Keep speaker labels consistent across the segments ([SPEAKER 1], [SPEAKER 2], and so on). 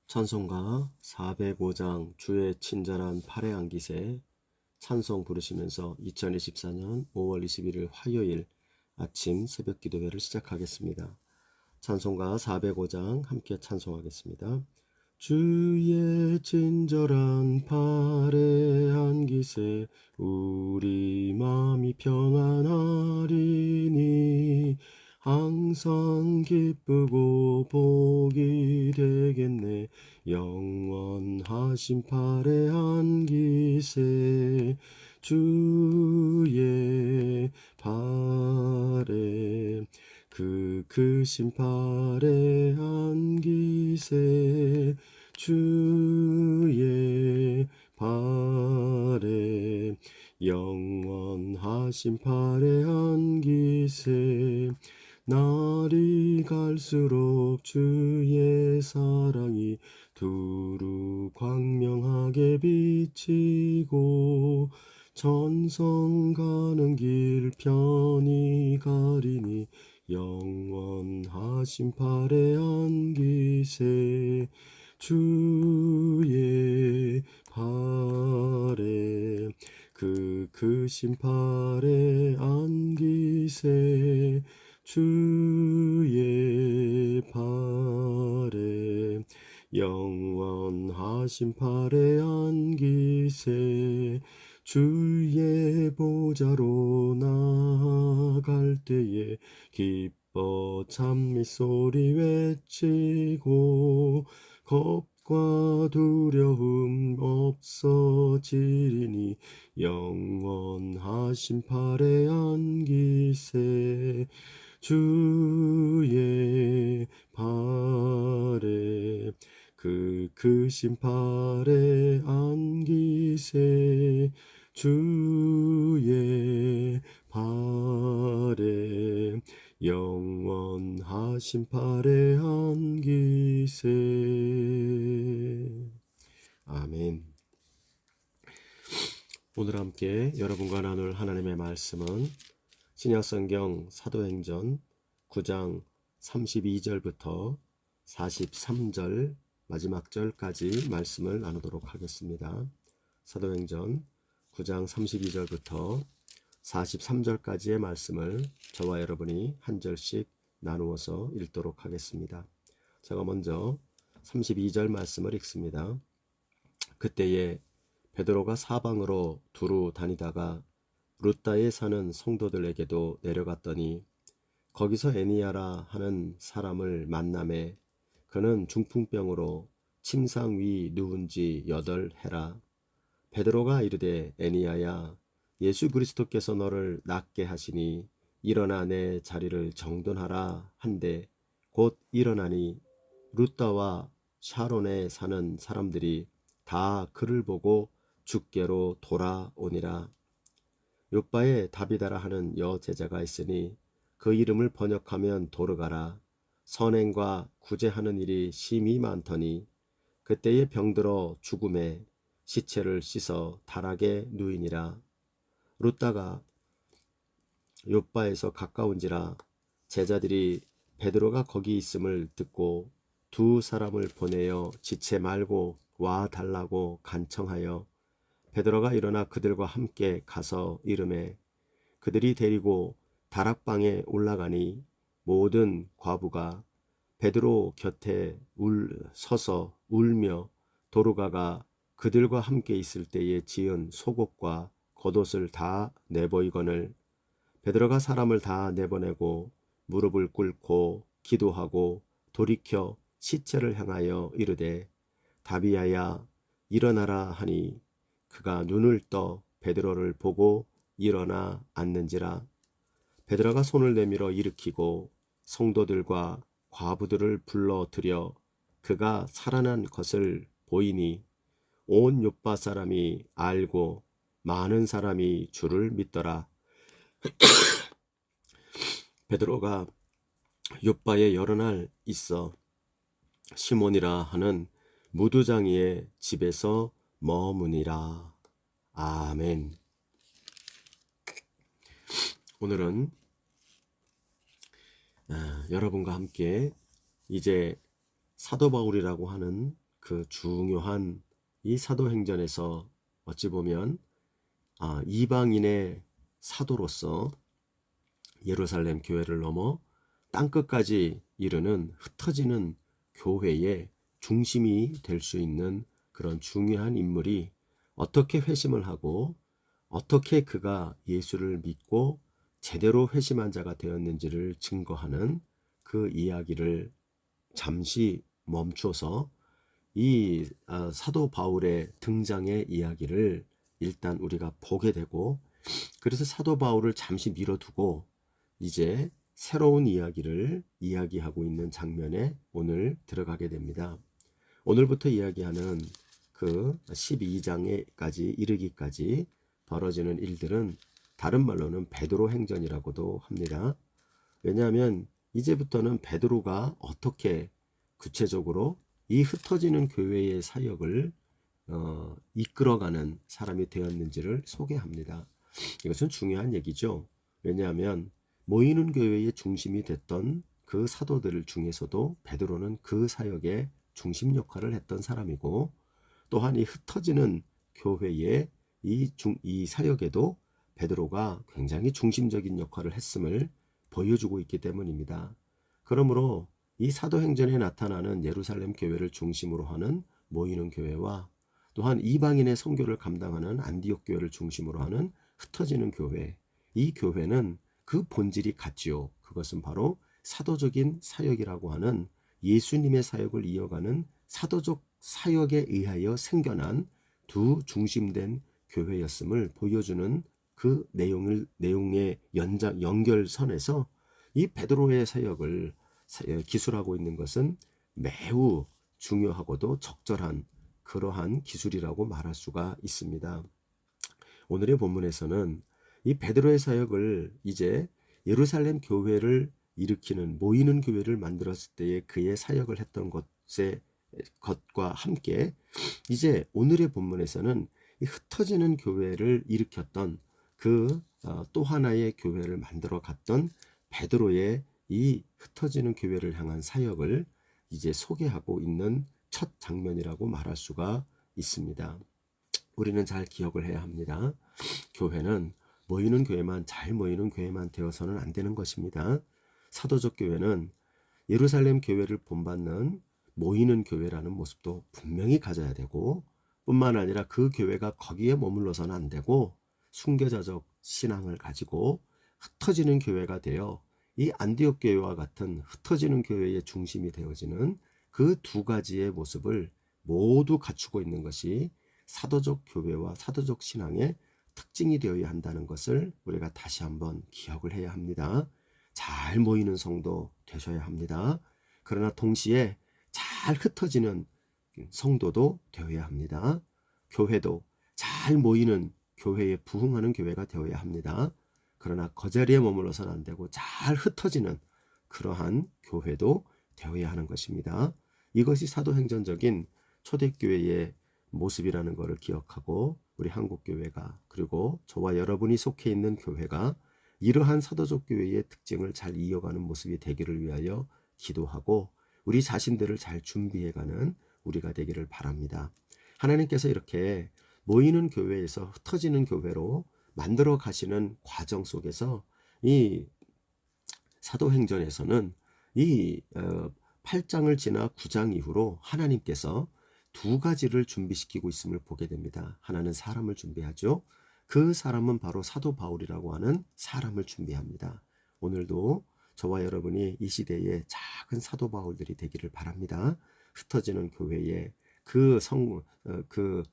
[SPEAKER 1] 찬송가 405장 주의 친절한 팔의 안기세 찬송 부르시면서 2024년 5월 21일 화요일 아침 새벽 기도회를 시작하겠습니다. 찬송가 405장 함께 찬송하겠습니다. 주의 친절한 팔의 안기세 우리 마음이 평안하리니 항상 기쁘고 복이 되겠네. 영원하신 팔의 안기세 주의 팔에 그 크신 팔의 안기세 주의 팔에 영원하신 팔의 안기세 날이 갈수록 주의 사랑이 두루 광명하게 비치고 천성 가는 길 편히 가리니 영원하신 팔의 안기세 주의 팔에 그 크신 팔의 안기세 주의 팔에 영원하신 팔의 안기세 주의 보좌로 나아갈 때에 기뻐 찬미 소리 외치고 겁과 두려움 없어지리니 영원하신 팔의 안기세 주의 팔에 그 크신 팔의 안기세 주의 팔에 영원하신 팔의 안기세. 아멘. 오늘 함께 여러분과 나눌 하나님의 말씀은 신약성경 사도행전 9장 32절부터 43절 마지막 절까지 말씀을 나누도록 하겠습니다. 사도행전 9장 32절부터 43절까지의 말씀을 저와 여러분이 한 절씩 나누어서 읽도록 하겠습니다. 제가 먼저 32절 말씀을 읽습니다. 그때에 베드로가 사방으로 두루 다니다가 루다에 사는 성도들에게도 내려갔더니 거기서 에니야라 하는 사람을 만나매 그는 중풍병으로 침상 위 누운 지 8해라. 베드로가 이르되 에니야야 예수 그리스도께서 너를 낫게 하시니 일어나 내 자리를 정돈하라 한데 곧 일어나니 루다와 샤론에 사는 사람들이 다 그를 보고 주께로 돌아오니라. 요바에 다비다라 하는 여제자가 있으니 그 이름을 번역하면 도르가라. 선행과 구제하는 일이 심히 많더니 그때에 병들어 죽음에 시체를 씻어 다락에 누이니라. 루다가 요바에서 가까운지라 제자들이 베드로가 거기 있음을 듣고 두 사람을 보내어 지체 말고 와 달라고 간청하여 베드로가 일어나 그들과 함께 가서 이르매 그들이 데리고 다락방에 올라가니 모든 과부가 베드로 곁에 서서 울며 도르가가 그들과 함께 있을 때에 지은 속옷과 겉옷을 다 내보이거늘 베드로가 사람을 다 내보내고 무릎을 꿇고 기도하고 돌이켜 시체를 향하여 이르되 다비야야 일어나라 하니 그가 눈을 떠 베드로를 보고 일어나 앉는지라. 베드로가 손을 내밀어 일으키고 성도들과 과부들을 불러들여 그가 살아난 것을 보이니 온 요빠 사람이 알고 많은 사람이 주를 믿더라. 베드로가 요빠에 여러 날 있어 시몬이라 하는 무두장이의 집에서 머무니라. 아멘. 오늘은 여러분과 함께 이제 사도 바울이라고 하는 그 중요한 이 사도행전에서 어찌 보면 이방인의 사도로서 예루살렘 교회를 넘어 땅끝까지 이르는 흩어지는 교회의 중심이 될 수 있는 그런 중요한 인물이 어떻게 회심을 하고 어떻게 그가 예수를 믿고 제대로 회심한 자가 되었는지를 증거하는 그 이야기를 잠시 멈춰서 이 사도 바울의 등장의 이야기를 일단 우리가 보게 되고, 그래서 사도 바울을 잠시 밀어두고 이제 새로운 이야기를 이야기하고 있는 장면에 오늘 들어가게 됩니다. 오늘부터 이야기하는 그 12장에까지 이르기까지 벌어지는 일들은 다른 말로는 베드로 행전이라고도 합니다. 왜냐하면 이제부터는 베드로가 어떻게 구체적으로 이 흩어지는 교회의 사역을 이끌어가는 사람이 되었는지를 소개합니다. 이것은 중요한 얘기죠. 왜냐하면 모이는 교회의 중심이 됐던 그 사도들 중에서도 베드로는 그 사역의 중심 역할을 했던 사람이고, 또한 이 흩어지는 교회의 이 사역에도 베드로가 굉장히 중심적인 역할을 했음을 보여주고 있기 때문입니다. 그러므로 이 사도행전에 나타나는 예루살렘 교회를 중심으로 하는 모이는 교회와 또한 이방인의 선교를 감당하는 안디옥 교회를 중심으로 하는 흩어지는 교회, 이 교회는 그 본질이 같지요. 그것은 바로 사도적인 사역이라고 하는 예수님의 사역을 이어가는 사도적 사역에 의하여 생겨난 두 중심된 교회였음을 보여주는 그 내용의 연결선에서 이 베드로의 사역을 기술하고 있는 것은 매우 중요하고도 적절한 그러한 기술이라고 말할 수가 있습니다. 오늘의 본문에서는 이 베드로의 사역을 이제 예루살렘 교회를 일으키는 모이는 교회를 만들었을 때의 그의 사역을 했던 것과 함께 이제 오늘의 본문에서는 이 흩어지는 교회를 일으켰던 그 또 하나의 교회를 만들어 갔던 베드로의 이 흩어지는 교회를 향한 사역을 이제 소개하고 있는 첫 장면이라고 말할 수가 있습니다. 우리는 잘 기억을 해야 합니다. 교회는 모이는 교회만, 잘 모이는 교회만 되어서는 안 되는 것입니다. 사도적 교회는 예루살렘 교회를 본받는 모이는 교회라는 모습도 분명히 가져야 되고, 뿐만 아니라 그 교회가 거기에 머물러서는 안 되고 순교자적 신앙을 가지고 흩어지는 교회가 되어 이 안디옥 교회와 같은 흩어지는 교회의 중심이 되어지는 그 두 가지의 모습을 모두 갖추고 있는 것이 사도적 교회와 사도적 신앙의 특징이 되어야 한다는 것을 우리가 다시 한번 기억을 해야 합니다. 잘 모이는 성도 되셔야 합니다. 그러나 동시에 잘 흩어지는 성도도 되어야 합니다. 교회도 잘 모이는 교회에 부흥하는 교회가 되어야 합니다. 그러나 거자리에 머물러서는 안 되고 잘 흩어지는 그러한 교회도 되어야 하는 것입니다. 이것이 사도행전적인 초대교회의 모습이라는 것을 기억하고 우리 한국교회가, 그리고 저와 여러분이 속해 있는 교회가 이러한 사도적 교회의 특징을 잘 이어가는 모습이 되기를 위하여 기도하고 우리 자신들을 잘 준비해가는 우리가 되기를 바랍니다. 하나님께서 이렇게 모이는 교회에서 흩어지는 교회로 만들어 가시는 과정 속에서 이 사도행전에서는 이 8장을 지나 9장 이후로 하나님께서 두 가지를 준비시키고 있음을 보게 됩니다. 하나는 사람을 준비하죠. 그 사람은 바로 사도 바울이라고 하는 사람을 준비합니다. 오늘도 저와 여러분이 이 시대에 작은 사도 바울들이 되기를 바랍니다. 흩어지는 교회의 그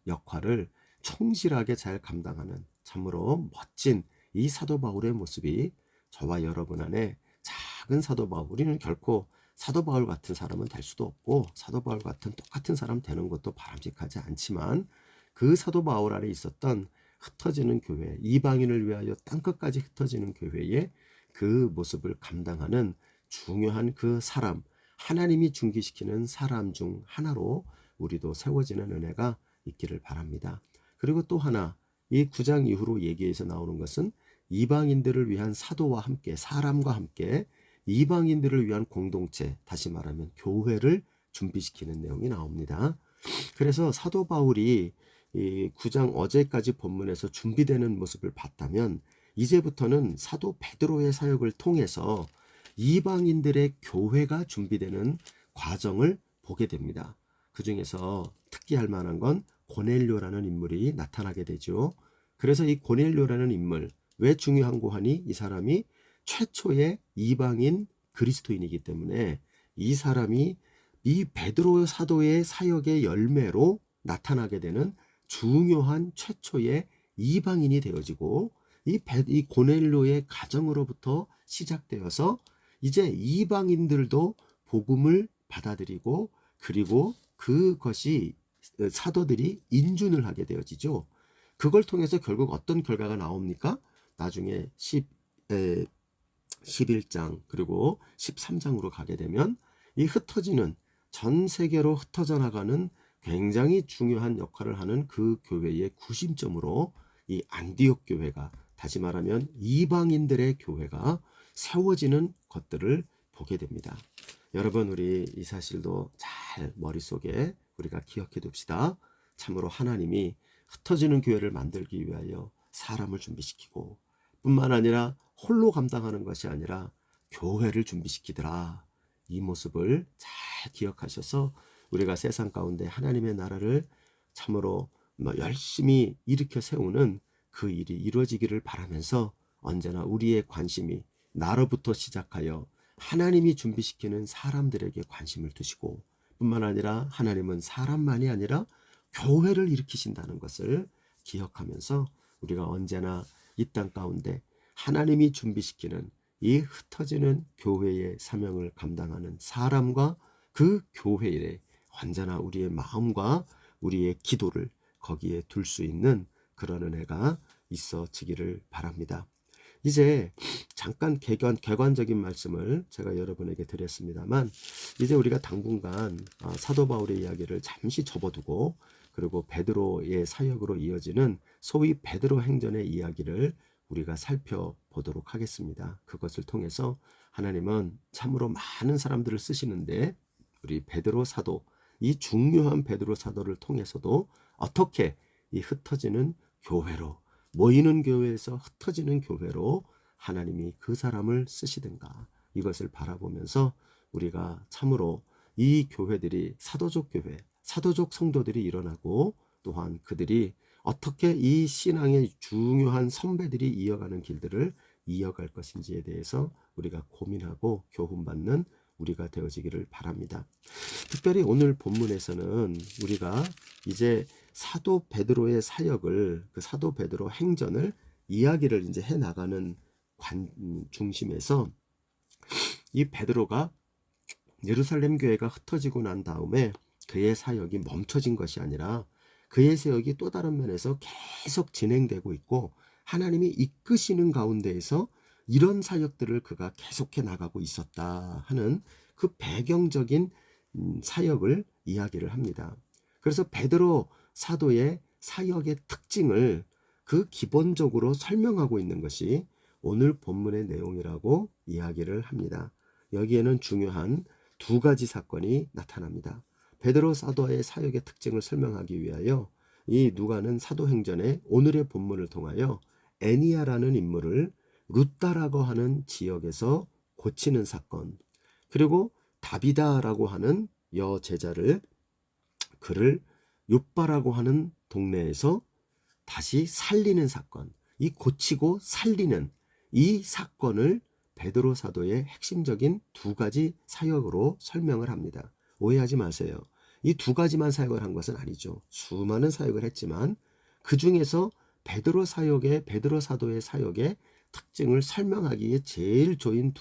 [SPEAKER 1] 역할을 충실하게 잘 감당하는 참으로 멋진 이 사도 바울의 모습이 저와 여러분 안에 작은 사도 바울, 우리는 결코 사도 바울 같은 사람은 될 수도 없고 사도 바울 같은 똑같은 사람 되는 것도 바람직하지 않지만 그 사도 바울 안에 있었던 흩어지는 교회, 이방인을 위하여 땅끝까지 흩어지는 교회의 그 모습을 감당하는 중요한 그 사람, 하나님이 중기시키는 사람 중 하나로 우리도 세워지는 은혜가 있기를 바랍니다. 그리고 또 하나, 이 9장 이후로 얘기에서 나오는 것은 이방인들을 위한 사도와 함께, 사람과 함께 이방인들을 위한 공동체, 다시 말하면 교회를 준비시키는 내용이 나옵니다. 그래서 사도 바울이 이 9장 어제까지 본문에서 준비되는 모습을 봤다면 이제부터는 사도 베드로의 사역을 통해서 이방인들의 교회가 준비되는 과정을 보게 됩니다. 그 중에서 특기할 만한 건 고넬료라는 인물이 나타나게 되죠. 그래서 이 고넬료라는 인물, 왜 중요한고 하니 이 사람이 최초의 이방인 그리스도인이기 때문에 이 사람이 이 베드로 사도의 사역의 열매로 나타나게 되는 중요한 최초의 이방인이 되어지고 이 고넬료의 가정으로부터 시작되어서 이제 이방인들도 복음을 받아들이고 그리고 그것이 사도들이 인준을 하게 되어지죠. 그걸 통해서 결국 어떤 결과가 나옵니까? 나중에 11장 그리고 13장으로 가게 되면 이 흩어지는 전 세계로 흩어져 나가는 굉장히 중요한 역할을 하는 그 교회의 구심점으로 이 안디옥 교회가, 다시 말하면 이방인들의 교회가 세워지는 것들을 보게 됩니다. 여러분, 우리 이 사실도 잘 머릿속에 우리가 기억해 둡시다. 참으로 하나님이 흩어지는 교회를 만들기 위하여 사람을 준비시키고 뿐만 아니라 홀로 감당하는 것이 아니라 교회를 준비시키더라. 이 모습을 잘 기억하셔서 우리가 세상 가운데 하나님의 나라를 참으로 열심히 일으켜 세우는 그 일이 이루어지기를 바라면서 언제나 우리의 관심이 나로부터 시작하여 하나님이 준비시키는 사람들에게 관심을 두시고 뿐만 아니라 하나님은 사람만이 아니라 교회를 일으키신다는 것을 기억하면서 우리가 언제나 이 땅 가운데 하나님이 준비시키는 이 흩어지는 교회의 사명을 감당하는 사람과 그 교회에 언제나 우리의 마음과 우리의 기도를 거기에 둘 수 있는 그런 은혜가 있어지기를 바랍니다. 이제 잠깐 객관적인 말씀을 제가 여러분에게 드렸습니다만 이제 우리가 당분간 사도 바울의 이야기를 잠시 접어두고 그리고 베드로의 사역으로 이어지는 소위 베드로 행전의 이야기를 우리가 살펴보도록 하겠습니다. 그것을 통해서 하나님은 참으로 많은 사람들을 쓰시는데 우리 베드로 사도, 이 중요한 베드로 사도를 통해서도 어떻게 이 흩어지는 교회로, 모이는 교회에서 흩어지는 교회로 하나님이 그 사람을 쓰시든가, 이것을 바라보면서 우리가 참으로 이 교회들이 사도적 교회, 사도적 성도들이 일어나고 또한 그들이 어떻게 이 신앙의 중요한 선배들이 이어가는 길들을 이어갈 것인지에 대해서 우리가 고민하고 교훈받는 우리가 되어지기를 바랍니다. 특별히 오늘 본문에서는 우리가 이제 사도 베드로의 사역을, 그 사도 베드로 행전을 이야기를 이제 해 나가는 중심에서 이 베드로가 예루살렘 교회가 흩어지고 난 다음에 그의 사역이 멈춰진 것이 아니라 그의 사역이 또 다른 면에서 계속 진행되고 있고 하나님이 이끄시는 가운데에서 이런 사역들을 그가 계속해 나가고 있었다 하는 그 배경적인 사역을 이야기를 합니다. 그래서 베드로 사도의 사역의 특징을 그 기본적으로 설명하고 있는 것이 오늘 본문의 내용이라고 이야기를 합니다. 여기에는 중요한 두 가지 사건이 나타납니다. 베드로 사도의 사역의 특징을 설명하기 위하여 이 누가는 사도행전의 오늘의 본문을 통하여 애니아라는 인물을 루따라고 하는 지역에서 고치는 사건, 그리고 다비다라고 하는 여제자를 그를 요빠라고 하는 동네에서 다시 살리는 사건, 이 고치고 살리는 이 사건을 베드로 사도의 핵심적인 두 가지 사역으로 설명을 합니다. 오해하지 마세요. 이 두 가지만 사역을 한 것은 아니죠. 수많은 사역을 했지만 그 중에서 베드로 사도의 사역의 특징을 설명하기에 제일 좋은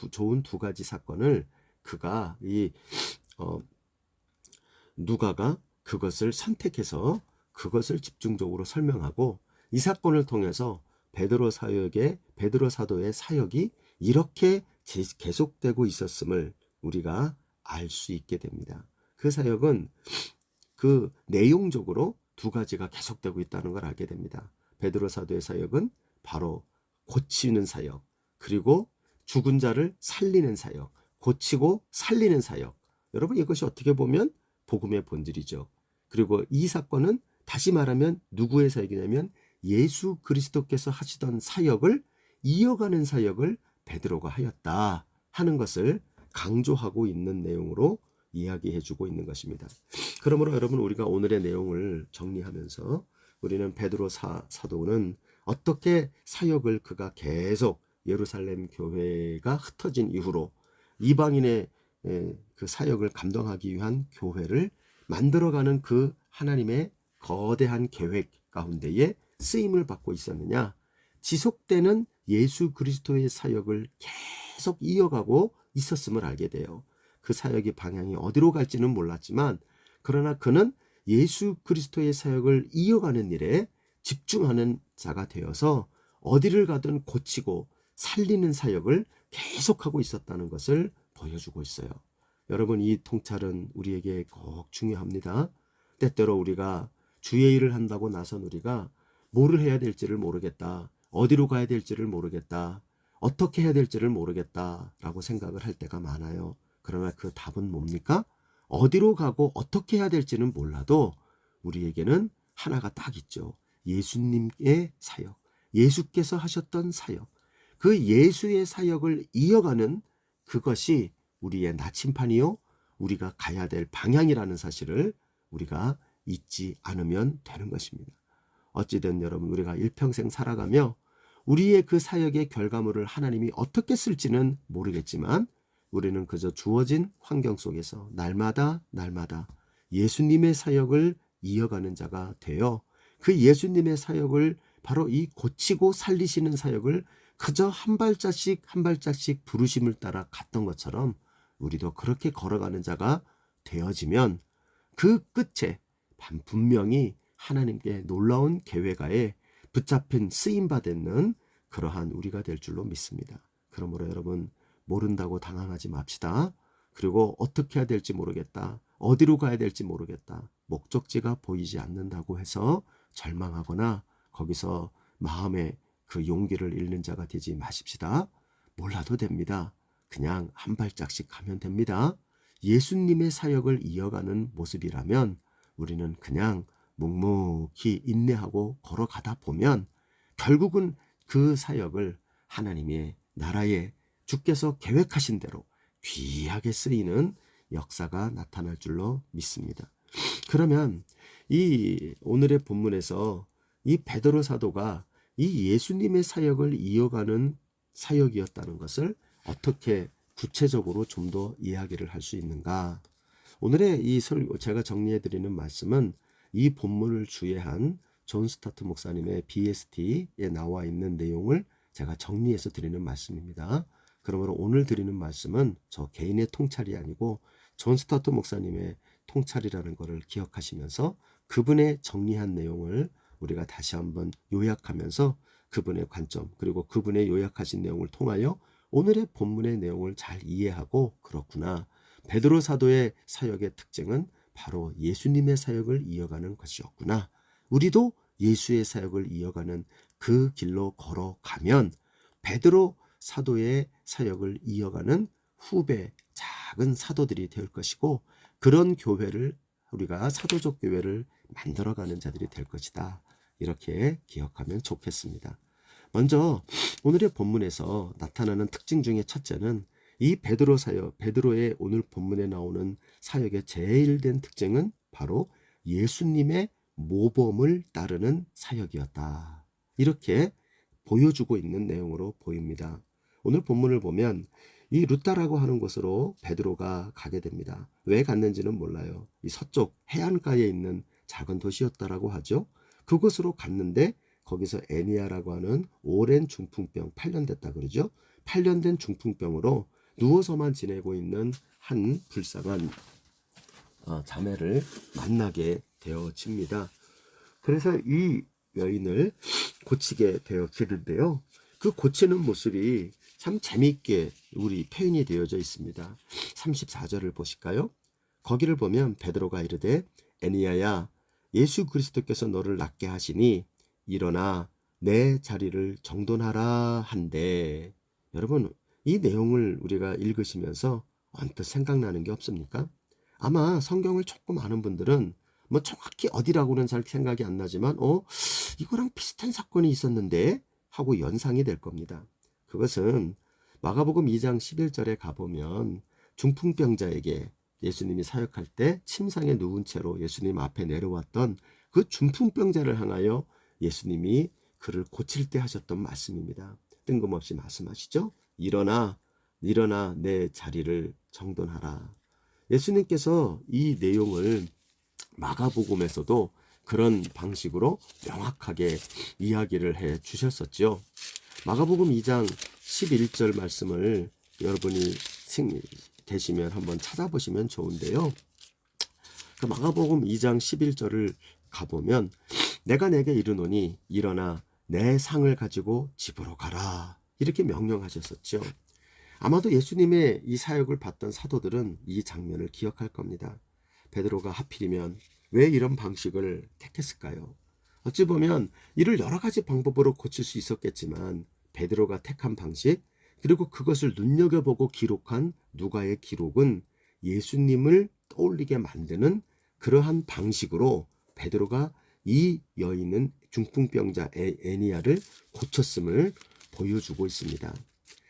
[SPEAKER 1] 두 가지 사건을 그가 누가가 그것을 선택해서 그것을 집중적으로 설명하고 이 사건을 통해서 베드로 사도의 사역이 이렇게 계속되고 있었음을 우리가 알 수 있게 됩니다. 그 사역은 그 내용적으로 두 가지가 계속되고 있다는 걸 알게 됩니다. 베드로 사도의 사역은 바로 고치는 사역, 그리고 죽은 자를 살리는 사역, 고치고 살리는 사역. 여러분, 이것이 어떻게 보면 복음의 본질이죠. 그리고 이 사건은 다시 말하면 누구의 사역이냐면 예수 그리스도께서 하시던 사역을 이어가는 사역을 베드로가 하였다 하는 것을 강조하고 있는 내용으로 이야기해 주고 있는 것입니다. 그러므로 여러분, 우리가 오늘의 내용을 정리하면서 우리는 베드로 사도는 어떻게 사역을 그가 계속 예루살렘 교회가 흩어진 이후로 이방인의 그 사역을 감당하기 위한 교회를 만들어가는 그 하나님의 거대한 계획 가운데에 쓰임을 받고 있었느냐, 지속되는 예수 그리스도의 사역을 계속 이어가고 있었음을 알게 돼요. 그 사역의 방향이 어디로 갈지는 몰랐지만 그러나 그는 예수 그리스도의 사역을 이어가는 일에 집중하는 자가 되어서 어디를 가든 고치고 살리는 사역을 계속하고 있었다는 것을 보여주고 있어요. 여러분, 이 통찰은 우리에게 꼭 중요합니다. 때때로 우리가 주의 일을 한다고 나선 우리가 뭐를 해야 될지를 모르겠다, 어디로 가야 될지를 모르겠다, 어떻게 해야 될지를 모르겠다라고 생각을 할 때가 많아요. 그러나 그 답은 뭡니까? 어디로 가고 어떻게 해야 될지는 몰라도 우리에게는 하나가 딱 있죠. 예수님의 사역, 예수께서 하셨던 사역, 그 예수의 사역을 이어가는 그것이 우리의 나침판이요, 우리가 가야 될 방향이라는 사실을 우리가 잊지 않으면 되는 것입니다. 어찌든 여러분, 우리가 일평생 살아가며 우리의 그 사역의 결과물을 하나님이 어떻게 쓸지는 모르겠지만 우리는 그저 주어진 환경 속에서 날마다 예수님의 사역을 이어가는 자가 되어 그 예수님의 사역을, 바로 이 고치고 살리시는 사역을 그저 한 발짝씩 부르심을 따라 갔던 것처럼 우리도 그렇게 걸어가는 자가 되어지면 그 끝에 분명히 하나님께 놀라운 계획하에 붙잡힌 쓰임받는 그러한 우리가 될 줄로 믿습니다. 그러므로 여러분, 모른다고 당황하지 맙시다. 그리고 어떻게 해야 될지 모르겠다, 어디로 가야 될지 모르겠다, 목적지가 보이지 않는다고 해서 절망하거나 거기서 마음의 그 용기를 잃는 자가 되지 마십시다. 몰라도 됩니다. 그냥 한 발짝씩 가면 됩니다. 예수님의 사역을 이어가는 모습이라면 우리는 그냥 묵묵히 인내하고 걸어가다 보면 결국은 그 사역을 하나님의 나라에 주께서 계획하신 대로 귀하게 쓰이는 역사가 나타날 줄로 믿습니다. 그러면 이 오늘의 본문에서 이 베드로 사도가 이 예수님의 사역을 이어가는 사역이었다는 것을 어떻게 구체적으로 좀 더 이야기를 할 수 있는가? 오늘의 제가 정리해 드리는 말씀은 이 본문을 주예한 존 스타트 목사님의 BST에 나와 있는 내용을 제가 정리해서 드리는 말씀입니다. 그러므로 오늘 드리는 말씀은 저 개인의 통찰이 아니고 존 스타트 목사님의 통찰이라는 것을 기억하시면서 그분의 정리한 내용을 우리가 다시 한번 요약하면서 그분의 관점, 그리고 그분의 요약하신 내용을 통하여 오늘의 본문의 내용을 잘 이해하고, 그렇구나, 베드로 사도의 사역의 특징은 바로 예수님의 사역을 이어가는 것이었구나, 우리도 예수의 사역을 이어가는 그 길로 걸어가면 베드로 사도의 사역을 이어가는 후배 작은 사도들이 될 것이고, 그런 교회를, 우리가 사도적 교회를 만들어가는 자들이 될 것이다, 이렇게 기억하면 좋겠습니다. 먼저 오늘의 본문에서 나타나는 특징 중에 첫째는 이 베드로 사역, 베드로의 오늘 본문에 나오는 사역의 제일 된 특징은 바로 예수님의 모범을 따르는 사역이었다, 이렇게 보여주고 있는 내용으로 보입니다. 오늘 본문을 보면 이 루다라고 하는 곳으로 베드로가 가게 됩니다. 왜 갔는지는 몰라요. 이 서쪽 해안가에 있는 작은 도시였다라고 하죠. 그곳으로 갔는데 거기서 애니아라고 하는 오랜 중풍병, 8년 됐다 그러죠. 8년 된 중풍병으로 누워서만 지내고 있는 한 불쌍한 자매를 만나게 되어집니다. 그래서 이 여인을 고치게 되어지는데요. 그 고치는 모습이 참 재미있게 우리 표현이 되어져 있습니다. 34절을 보실까요? 거기를 보면 베드로가 이르되 애니아야, 예수 그리스도께서 너를 낫게 하시니 일어나 내 자리를 정돈하라 한데, 여러분, 이 내용을 우리가 읽으시면서 언뜻 생각나는 게 없습니까? 아마 성경을 조금 아는 분들은 뭐 정확히 어디라고는 잘 생각이 안 나지만 이거랑 비슷한 사건이 있었는데 하고 연상이 될 겁니다. 그것은 마가복음 2장 11절에 가보면 중풍병자에게 예수님이 사역할 때 침상에 누운 채로 예수님 앞에 내려왔던 그 중풍병자를 향하여 예수님이 그를 고칠 때 하셨던 말씀입니다. 뜬금없이 말씀하시죠. 일어나 내 자리를 정돈하라. 예수님께서 이 내용을 마가복음에서도 그런 방식으로 명확하게 이야기를 해 주셨었죠. 마가복음 2장 11절 말씀을 여러분이 되시면 한번 찾아보시면 좋은데요. 그 마가복음 2장 11절을 가보면 내가 내게 이르노니 일어나 내 상을 가지고 집으로 가라. 이렇게 명령하셨었죠. 아마도 예수님의 이 사역을 봤던 사도들은 이 장면을 기억할 겁니다. 베드로가 하필이면 왜 이런 방식을 택했을까요? 어찌 보면 이를 여러 가지 방법으로 고칠 수 있었겠지만 베드로가 택한 방식, 그리고 그것을 눈여겨보고 기록한 누가의 기록은 예수님을 떠올리게 만드는 그러한 방식으로 베드로가 이 여인은 중풍병자 애니야를 고쳤음을 보여주고 있습니다.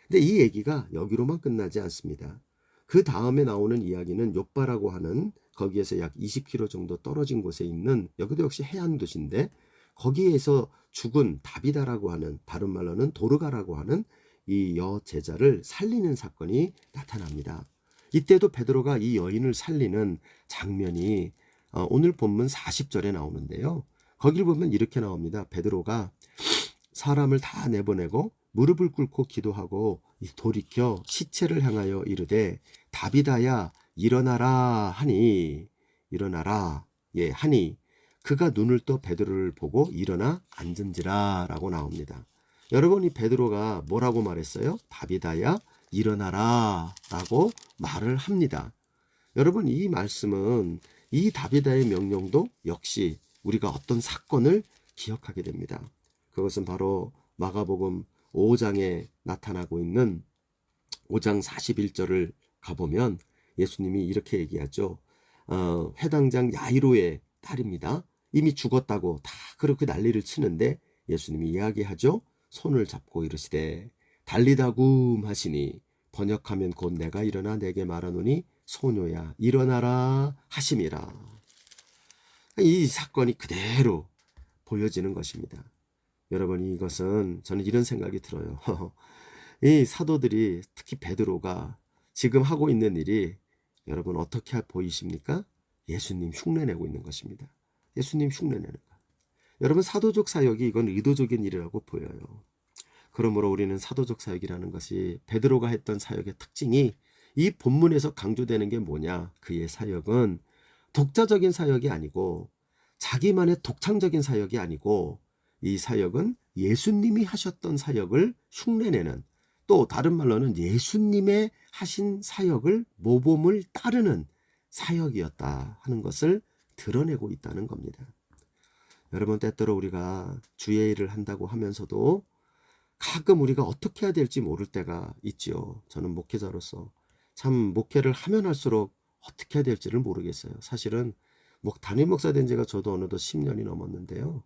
[SPEAKER 1] 근데 이 얘기가 여기로만 끝나지 않습니다. 그 다음에 나오는 이야기는 욥바라고 하는 거기에서 약 20km 정도 떨어진 곳에 있는, 여기도 역시 해안 도시인데 거기에서 죽은 다비다라고 하는, 다른 말로는 도르가라고 하는 이 여제자를 살리는 사건이 나타납니다. 이때도 베드로가 이 여인을 살리는 장면이 오늘 본문 40절에 나오는데요. 거기를 보면 이렇게 나옵니다. 베드로가 사람을 다 내보내고 무릎을 꿇고 기도하고 돌이켜 시체를 향하여 이르되 다비다야 일어나라 하니, 일어나라 하니 그가 눈을 떠 베드로를 보고 일어나 앉은지라 라고 나옵니다. 여러분, 이 베드로가 뭐라고 말했어요? 다비다야 일어나라 라고 말을 합니다. 여러분, 이 말씀은, 이 다비다의 명령도 역시 우리가 어떤 사건을 기억하게 됩니다. 그것은 바로 마가복음 5장에 나타나고 있는 5장 41절을 가보면 예수님이 이렇게 얘기하죠. 회당장 야이로의 딸입니다. 이미 죽었다고 다 그렇게 난리를 치는데 예수님이 이야기하죠. 손을 잡고 이르시되 달리다굼 하시니 번역하면 곧 내가 일어나 내게 말하노니 소녀야 일어나라 하심이라. 이 사건이 그대로 보여지는 것입니다. 여러분, 이것은 저는 이런 생각이 들어요. 이 사도들이, 특히 베드로가 지금 하고 있는 일이 여러분 어떻게 보이십니까? 예수님 흉내내고 있는 것입니다. 예수님 흉내내는 것. 여러분, 사도적 사역이 이건 의도적인 일이라고 보여요. 그러므로 우리는 사도적 사역이라는 것이, 베드로가 했던 사역의 특징이 이 본문에서 강조되는 게 뭐냐? 그의 사역은 독자적인 사역이 아니고 자기만의 독창적인 사역이 아니고 이 사역은 예수님이 하셨던 사역을 흉내내는, 또 다른 말로는 예수님의 하신 사역을 모범을 따르는 사역이었다 하는 것을 드러내고 있다는 겁니다. 여러분, 때때로 우리가 주의 일을 한다고 하면서도 가끔 우리가 어떻게 해야 될지 모를 때가 있지요. 저는 목회자로서 참 목회를 하면 할수록 어떻게 해야 될지를 모르겠어요. 사실은 담임 목사 된 지가 저도 어느덧 10년이 넘었는데요.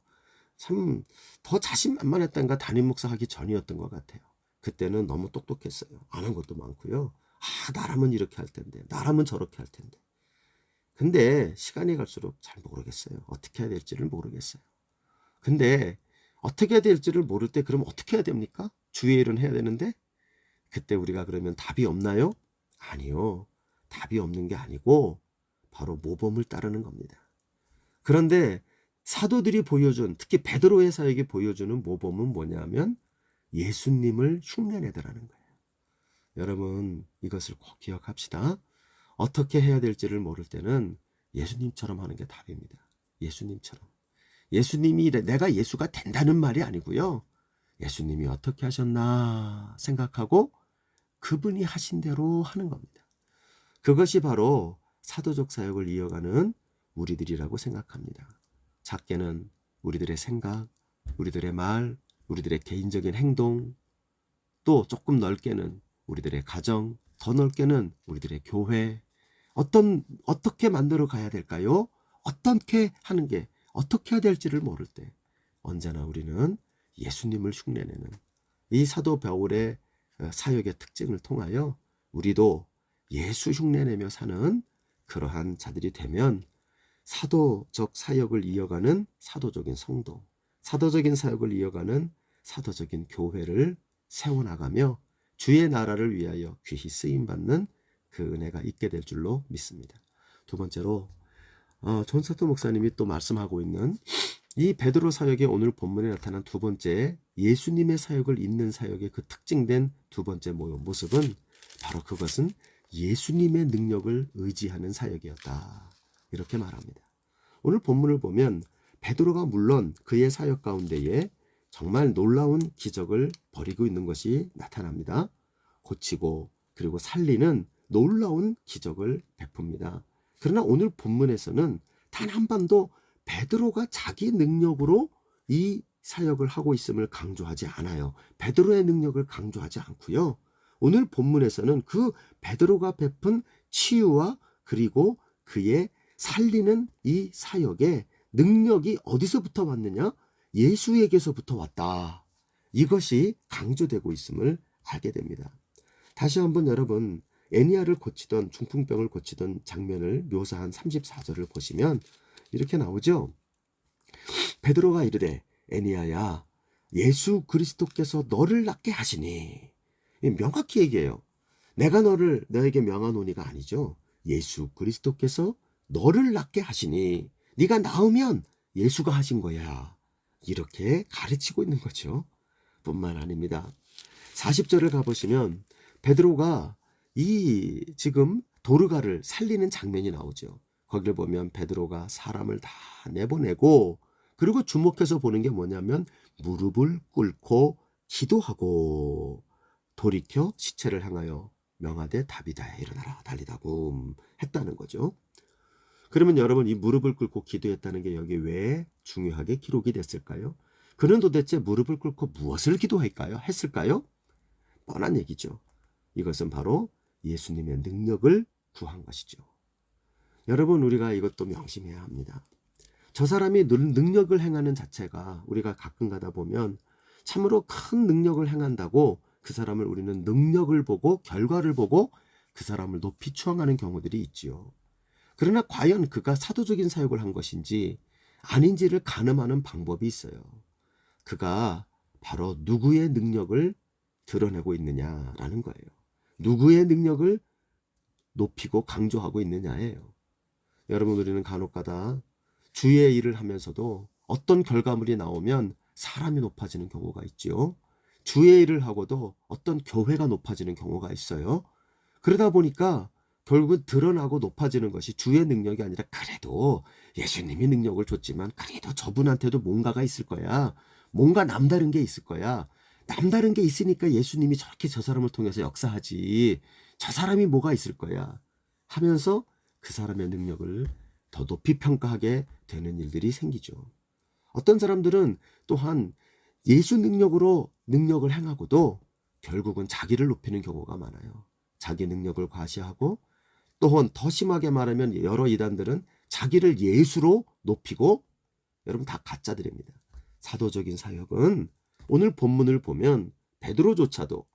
[SPEAKER 1] 참 더 자신만만했던가 담임 목사 하기 전이었던 것 같아요. 그때는 너무 똑똑했어요. 아는 것도 많고요. 나라면 이렇게 할 텐데, 나라면 저렇게 할 텐데. 근데 시간이 갈수록 잘 모르겠어요. 어떻게 해야 될지를 모르겠어요. 근데 어떻게 해야 될지를 모를 때 그럼 어떻게 해야 됩니까? 주의 일은 해야 되는데 그때 우리가 그러면 답이 없나요? 아니요. 답이 없는 게 아니고 바로 모범을 따르는 겁니다. 그런데 사도들이 보여준, 특히 베드로의 사역이 보여주는 모범은 뭐냐면 예수님을 흉내내더라는 거예요. 여러분, 이것을 꼭 기억합시다. 어떻게 해야 될지를 모를 때는 예수님처럼 하는 게 답입니다. 예수님처럼. 예수님이 내가 예수가 된다는 말이 아니고요. 예수님이 어떻게 하셨나 생각하고 그분이 하신 대로 하는 겁니다. 그것이 바로 사도적 사역을 이어가는 우리들이라고 생각합니다. 작게는 우리들의 생각, 우리들의 말, 우리들의 개인적인 행동, 또 조금 넓게는 우리들의 가정, 더 넓게는 우리들의 교회, 어떻게 만들어 가야 될까요? 어떻게 해야 될지를 모를 때 언제나 우리는 예수님을 흉내내는 이 사도 바울의 사역의 특징을 통하여 우리도 예수 흉내내며 사는 그러한 자들이 되면 사도적 사역을 이어가는 사도적인 성도, 사도적인 사역을 이어가는 사도적인 교회를 세워나가며 주의 나라를 위하여 귀히 쓰임받는 그 은혜가 있게 될 줄로 믿습니다. 두 번째로 존 사도 목사님이 또 말씀하고 있는 이 베드로 사역의 오늘 본문에 나타난 두 번째 예수님의 사역을 잇는 사역의 그 특징된 두 번째 모습은 바로 그것은 예수님의 능력을 의지하는 사역이었다. 이렇게 말합니다. 오늘 본문을 보면 베드로가 물론 그의 사역 가운데에 정말 놀라운 기적을 벌이고 있는 것이 나타납니다. 고치고 그리고 살리는 놀라운 기적을 베풉니다. 그러나 오늘 본문에서는 단 한 번도 베드로가 자기 능력으로 이 사역을 하고 있음을 강조하지 않아요. 베드로의 능력을 강조하지 않고요. 오늘 본문에서는 그 베드로가 베푼 치유와 그리고 그의 살리는 이 사역의 능력이 어디서부터 왔느냐? 예수에게서부터 왔다. 이것이 강조되고 있음을 알게 됩니다. 다시 한번 여러분 애니야를 고치던 중풍병을 고치던 장면을 묘사한 34절을 보시면 이렇게 나오죠. 베드로가 이르되 애니야야 예수 그리스도께서 너를 낫게 하시니. 명확히 얘기해요. 내가 너에게 명하노니가 아니죠. 예수 그리스도께서 너를 낫게 하시니 네가 나으면 예수가 하신 거야. 이렇게 가르치고 있는 거죠. 뿐만 아닙니다. 40절을 가보시면 베드로가 이 지금 도르가를 살리는 장면이 나오죠. 거기를 보면 베드로가 사람을 다 내보내고 그리고 주목해서 보는 게 뭐냐면 무릎을 꿇고 기도하고 돌이켜 시체를 향하여 명하되 다비다야 일어나라 달리다굼 했다는 거죠. 그러면 여러분 이 무릎을 꿇고 기도했다는 게 여기 왜 중요하게 기록이 됐을까요? 그는 도대체 무릎을 꿇고 무엇을 했을까요? 뻔한 얘기죠. 이것은 바로 예수님의 능력을 구한 것이죠. 여러분 우리가 이것도 명심해야 합니다. 저 사람이 능력을 행하는 자체가 우리가 가끔 가다 보면 참으로 큰 능력을 행한다고 그 사람을 우리는 능력을 보고 결과를 보고 그 사람을 높이 추앙하는 경우들이 있지요. 그러나 과연 그가 사도적인 사역을 한 것인지 아닌지를 가늠하는 방법이 있어요. 그가 바로 누구의 능력을 드러내고 있느냐라는 거예요. 누구의 능력을 높이고 강조하고 있느냐예요. 여러분 우리는 간혹가다 주의 일을 하면서도 어떤 결과물이 나오면 사람이 높아지는 경우가 있죠. 주의 일을 하고도 어떤 교회가 높아지는 경우가 있어요. 그러다 보니까 결국 드러나고 높아지는 것이 주의 능력이 아니라 그래도 예수님이 능력을 줬지만 그래도 저분한테도 뭔가가 있을 거야. 뭔가 남다른 게 있을 거야. 남다른 게 있으니까 예수님이 저렇게 저 사람을 통해서 역사하지. 저 사람이 뭐가 있을 거야 하면서 그 사람의 능력을 더 높이 평가하게 되는 일들이 생기죠. 어떤 사람들은 또한 예수 능력으로 능력을 행하고도 결국은 자기를 높이는 경우가 많아요. 자기 능력을 과시하고 또한 더 심하게 말하면 여러 이단들은 자기를 예수로 높이고 여러분 다 가짜들입니다. 사도적인 사역은 오늘 본문을 보면 베드로조차도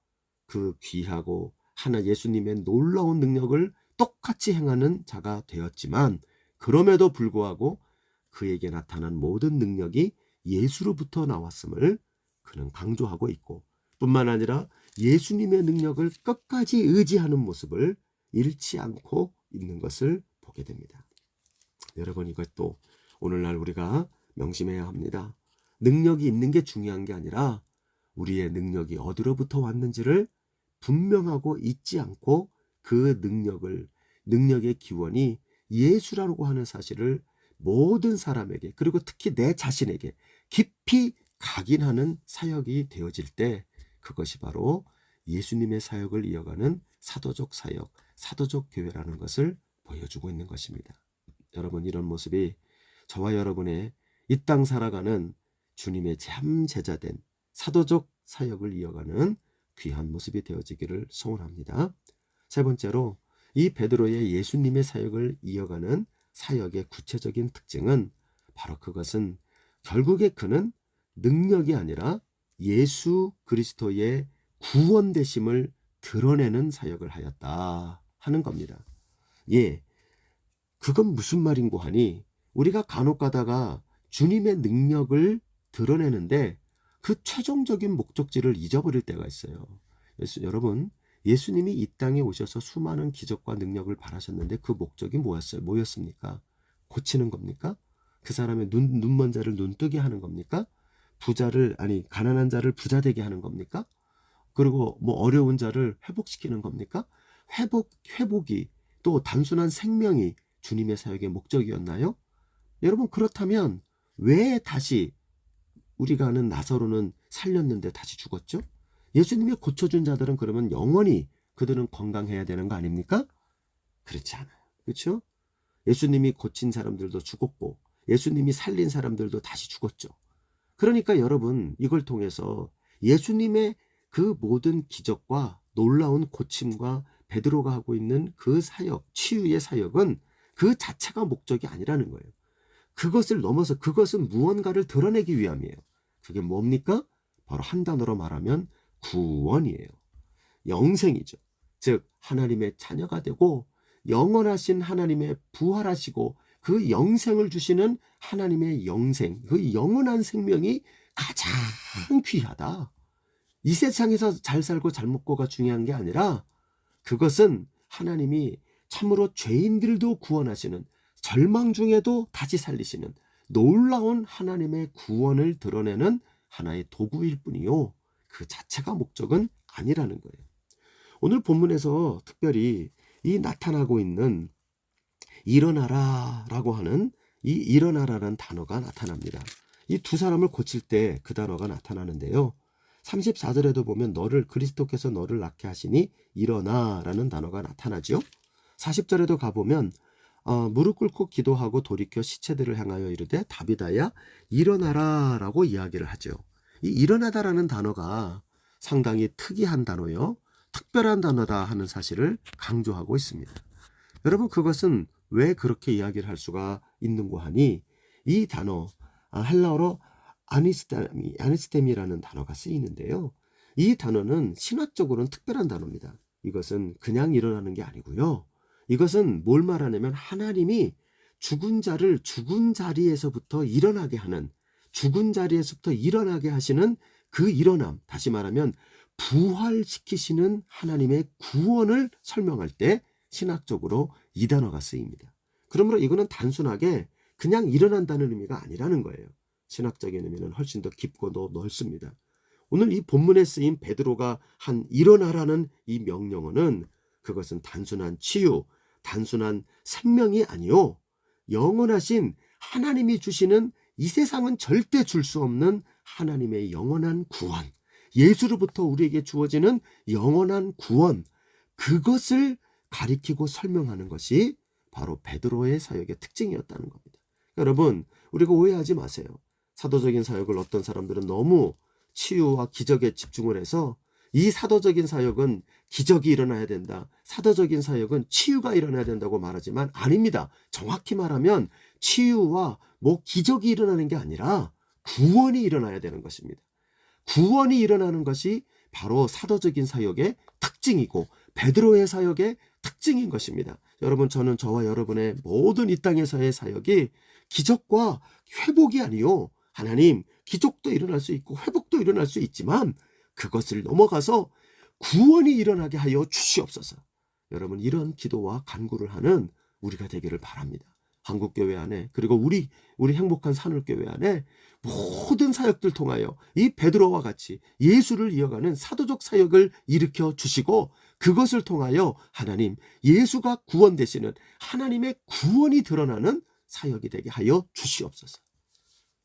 [SPEAKER 1] 그 귀하고 하나 예수님의 놀라운 능력을 똑같이 행하는 자가 되었지만 그럼에도 불구하고 그에게 나타난 모든 능력이 예수로부터 나왔음을 그는 강조하고 있고 뿐만 아니라 예수님의 능력을 끝까지 의지하는 모습을 잃지 않고 있는 것을 보게 됩니다. 여러분 이것도 오늘날 우리가 명심해야 합니다. 능력이 있는 게 중요한 게 아니라 우리의 능력이 어디로부터 왔는지를 분명하고 잊지 않고 그 능력의 기원이 예수라고 하는 사실을 모든 사람에게 그리고 특히 내 자신에게 깊이 각인하는 사역이 되어질 때 그것이 바로 예수님의 사역을 이어가는 사도적 사역, 사도적 교회라는 것을 보여주고 있는 것입니다. 여러분 이런 모습이 저와 여러분의 이 땅 살아가는 주님의 참 제자된 사도적 사역을 이어가는 귀한 모습이 되어지기를 소원합니다. 세 번째로 이 베드로의 예수님의 사역을 이어가는 사역의 구체적인 특징은 바로 그것은 결국에 그는 능력이 아니라 예수 그리스도의 구원되심을 드러내는 사역을 하였다 하는 겁니다. 예, 그건 무슨 말인고 하니 우리가 간혹 가다가 주님의 능력을 드러내는데 그 최종적인 목적지를 잊어버릴 때가 있어요. 여러분, 예수님이 이 땅에 오셔서 수많은 기적과 능력을 발하셨는데 그 목적이 뭐였습니까? 고치는 겁니까? 그 사람의 눈먼 자를 눈뜨게 하는 겁니까? 가난한 자를 부자 되게 하는 겁니까? 그리고 뭐 어려운 자를 회복시키는 겁니까? 회복이 또 단순한 생명이 주님의 사역의 목적이었나요? 여러분, 그렇다면 왜 다시 우리가 아는 나사로는 살렸는데 다시 죽었죠? 예수님이 고쳐준 자들은 그러면 영원히 그들은 건강해야 되는 거 아닙니까? 그렇지 않아요. 그렇죠? 예수님이 고친 사람들도 죽었고 예수님이 살린 사람들도 다시 죽었죠. 그러니까 여러분, 이걸 통해서 예수님의 그 모든 기적과 놀라운 고침과 베드로가 하고 있는 그 사역, 치유의 사역은 그 자체가 목적이 아니라는 거예요. 그것을 넘어서 그것은 무언가를 드러내기 위함이에요. 그게 뭡니까? 바로 한 단어로 말하면 구원이에요. 영생이죠. 즉 하나님의 자녀가 되고 영원하신 하나님의 부활하시고 그 영생을 주시는 하나님의 영생, 그 영원한 생명이 가장 귀하다. 이 세상에서 잘 살고 잘 먹고가 중요한 게 아니라 그것은 하나님이 참으로 죄인들도 구원하시는, 절망 중에도 다시 살리시는 놀라운 하나님의 구원을 드러내는 하나의 도구일 뿐이요, 그 자체가 목적은 아니라는 거예요. 오늘 본문에서 특별히 이 나타나고 있는 일어나라 라고 하는 이 일어나라라는 단어가 나타납니다. 이 두 사람을 고칠 때 그 단어가 나타나는데요, 34절에도 보면 그리스도께서 너를 낫게 하시니 일어나 라는 단어가 나타나죠. 40절에도 가보면 무릎 꿇고 기도하고 돌이켜 시체들을 향하여 이르되 다비다야 일어나라 라고 이야기를 하죠. 이 일어나다라는 단어가 상당히 특이한 단어요, 특별한 단어다 하는 사실을 강조하고 있습니다. 여러분, 그것은 왜 그렇게 이야기를 할 수가 있는고 하니 이 단어 헬라어로 아니스템이라는 단어가 쓰이는데요, 이 단어는 신학적으로는 특별한 단어입니다. 이것은 그냥 일어나는 게 아니고요, 이것은 뭘 말하냐면 하나님이 죽은 자를 죽은 자리에서부터 일어나게 하는, 죽은 자리에서부터 일어나게 하시는 그 일어남, 다시 말하면 부활시키시는 하나님의 구원을 설명할 때 신학적으로 이 단어가 쓰입니다. 그러므로 이거는 단순하게 그냥 일어난다는 의미가 아니라는 거예요. 신학적인 의미는 훨씬 더 깊고 넓습니다. 오늘 이 본문에 쓰인 베드로가 한 일어나라는 이 명령어는 그것은 단순한 치유, 단순한 생명이 아니요, 영원하신 하나님이 주시는 이 세상은 절대 줄 수 없는 하나님의 영원한 구원, 예수로부터 우리에게 주어지는 영원한 구원, 그것을 가리키고 설명하는 것이 바로 베드로의 사역의 특징이었다는 겁니다. 여러분, 우리가 오해하지 마세요. 사도적인 사역을 어떤 사람들은 너무 치유와 기적에 집중을 해서 이 사도적인 사역은 기적이 일어나야 된다, 사도적인 사역은 치유가 일어나야 된다고 말하지만 아닙니다. 정확히 말하면 치유와 기적이 일어나는 게 아니라 구원이 일어나야 되는 것입니다. 구원이 일어나는 것이 바로 사도적인 사역의 특징이고 베드로의 사역의 특징인 것입니다. 여러분, 저는 저와 여러분의 모든 이 땅에서의 사역이 기적과 회복이 아니요, 하나님, 기적도 일어날 수 있고 회복도 일어날 수 있지만 그것을 넘어가서 구원이 일어나게 하여 주시옵소서. 여러분, 이런 기도와 간구를 하는 우리가 되기를 바랍니다. 한국교회 안에, 그리고 우리 행복한 산울교회 안에 모든 사역들 통하여 이 베드로와 같이 예수를 이어가는 사도적 사역을 일으켜 주시고 그것을 통하여 하나님, 예수가 구원 되시는 하나님의 구원이 드러나는 사역이 되게 하여 주시옵소서.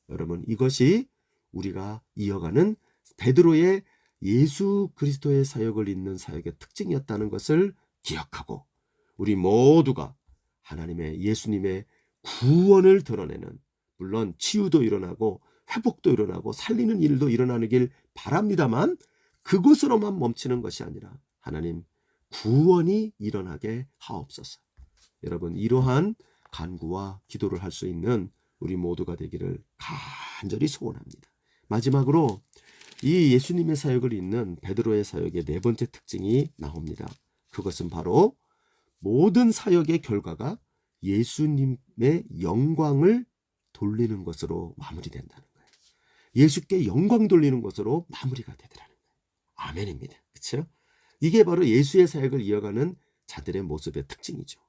[SPEAKER 1] 여러분, 이것이 우리가 이어가는 베드로의 예수 그리스도의 사역을 잇는 사역의 특징이었다는 것을 기억하고 우리 모두가 하나님의 예수님의 구원을 드러내는, 물론 치유도 일어나고 회복도 일어나고 살리는 일도 일어나길 바랍니다만 그곳으로만 멈추는 것이 아니라 하나님, 구원이 일어나게 하옵소서. 여러분, 이러한 간구와 기도를 할 수 있는 우리 모두가 되기를 간절히 소원합니다. 마지막으로 이 예수님의 사역을 잇는 베드로의 사역의 네 번째 특징이 나옵니다. 그것은 바로 모든 사역의 결과가 예수님의 영광을 돌리는 것으로 마무리된다는 거예요. 예수께 영광 돌리는 것으로 마무리가 되더라는 거예요. 아멘입니다. 그렇죠? 이게 바로 예수의 사역을 이어가는 자들의 모습의 특징이죠.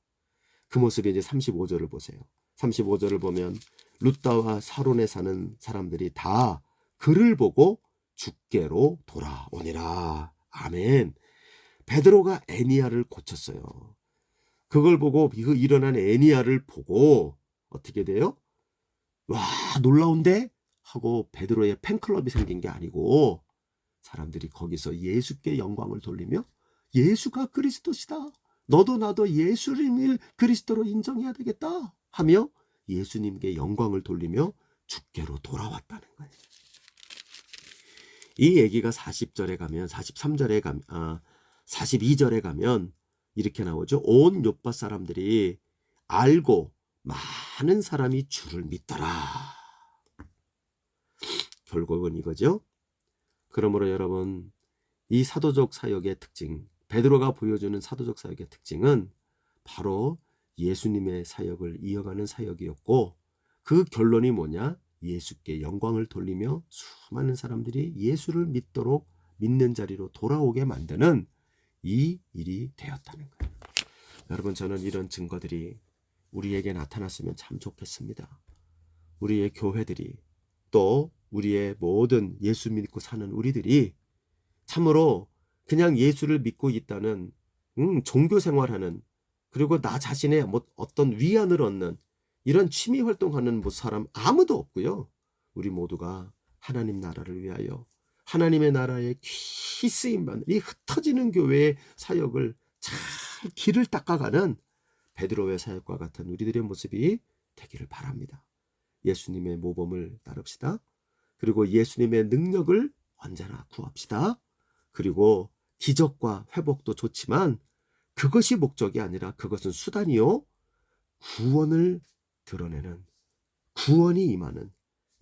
[SPEAKER 1] 그 모습이 이제 35절을 보세요. 35절을 보면 룻다와 사론에 사는 사람들이 다 그를 보고 주께로 돌아오니라. 아멘. 베드로가 애니야를 고쳤어요. 그걸 보고 그 일어난 애니야를 보고 어떻게 돼요? 와, 놀라운데? 하고 베드로의 팬클럽이 생긴 게 아니고 사람들이 거기서 예수께 영광을 돌리며 예수가 그리스도시다. 너도 나도 예수님을 그리스도로 인정해야 되겠다 하며 예수님께 영광을 돌리며 주께로 돌아왔다는 거예요. 이 얘기가 40절에 가면 43절에 가면 42절에 가면 이렇게 나오죠. 온 요파 사람들이 알고 많은 사람이 주를 믿더라. 결국은 이거죠. 그러므로 여러분, 이 사도적 사역의 특징, 베드로가 보여주는 사도적 사역의 특징은 바로 예수님의 사역을 이어가는 사역이었고, 그 결론이 뭐냐? 예수께 영광을 돌리며 수많은 사람들이 예수를 믿도록 믿는 자리로 돌아오게 만드는 이 일이 되었다는 거예요. 여러분, 저는 이런 증거들이 우리에게 나타났으면 참 좋겠습니다. 우리의 교회들이 또 우리의 모든 예수 믿고 사는 우리들이 참으로 그냥 예수를 믿고 있다는 종교 생활하는, 그리고 나 자신의 어떤 위안을 얻는 이런 취미 활동하는 사람 아무도 없고요. 우리 모두가 하나님 나라를 위하여 하나님의 나라의 귀 쓰임받는 이 흩어지는 교회의 사역을 잘 길을 닦아가는 베드로의 사역과 같은 우리들의 모습이 되기를 바랍니다. 예수님의 모범을 따릅시다. 그리고 예수님의 능력을 언제나 구합시다. 그리고 기적과 회복도 좋지만 그것이 목적이 아니라 그것은 수단이요, 구원을 드러내는, 구원이 임하는,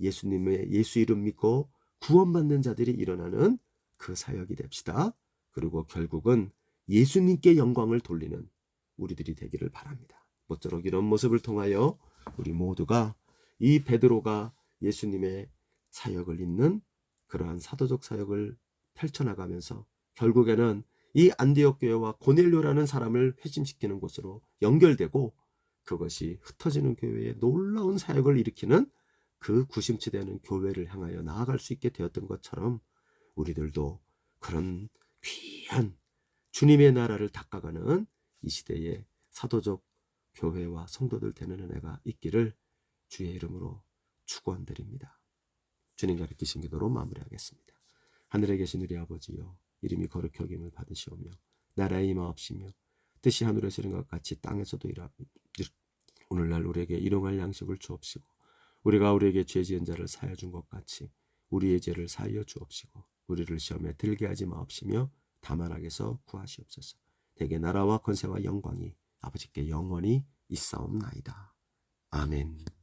[SPEAKER 1] 예수님의 예수 이름 믿고 구원받는 자들이 일어나는 그 사역이 됩시다. 그리고 결국은 예수님께 영광을 돌리는 우리들이 되기를 바랍니다. 모쪼록 이런 모습을 통하여 우리 모두가 이 베드로가 예수님의 사역을 잇는 그러한 사도적 사역을 펼쳐나가면서 결국에는 이 안디옥 교회와 고넬료라는 사람을 회심시키는 곳으로 연결되고 그것이 흩어지는 교회의 놀라운 사역을 일으키는 그 구심치되는 교회를 향하여 나아갈 수 있게 되었던 것처럼 우리들도 그런 귀한 주님의 나라를 닦아가는 이 시대의 사도적 교회와 성도들 되는 은혜가 있기를 주의 이름으로 축원드립니다. 주님 가르치신 기도로 마무리하겠습니다. 하늘에 계신 우리 아버지여, 이름이 거룩히 여김을 받으시오며 나라의 임하옵시며 뜻이 하늘에서 이룬 것 같이 땅에서도 이루옵시며 오늘날 우리에게 일용할 양식을 주옵시고 우리가 우리에게 죄 지은 자를 사하여 준 것 같이 우리의 죄를 사하여 주옵시고 우리를 시험에 들게 하지 마옵시며 다만 악에서 구하시옵소서. 대개 나라와 권세와 영광이 아버지께 영원히 있사옵나이다. 아멘.